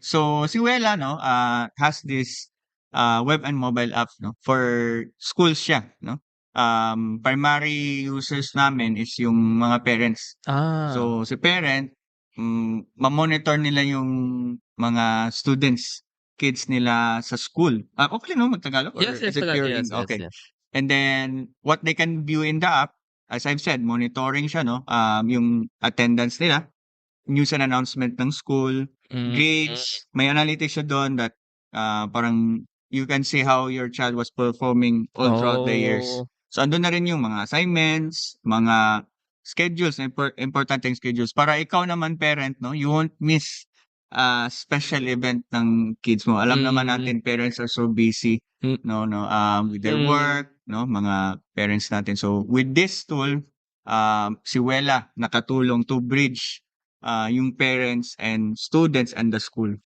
So si Wella 'no, has this, web and mobile app 'no, for schools siya 'no. Primary users namin is yung mga parents. Ah. So si parent, ma-monitor nila yung mga students, kids nila sa school. Okey lang 'no mag-Tagalog or Yes, yes, is it pure yes, yes, okey. yes. And then what they can view in the app, as I've said, monitoring siya 'no, yung attendance nila, news and announcement ng school, Mm. grades, may analytics siya dun that, parang you can see how your child was performing all throughout the years. Oh. So andun na rin yung mga assignments, mga schedules, importanteng schedules para ikaw naman parent 'no, you won't miss special event ng kids mo. Alam naman Mm. natin parents are so busy Hmm. 'no, with their Mm. work 'no, mga parents natin. So with this tool, si Wella nakatulong to bridge, yung parents and students and the school.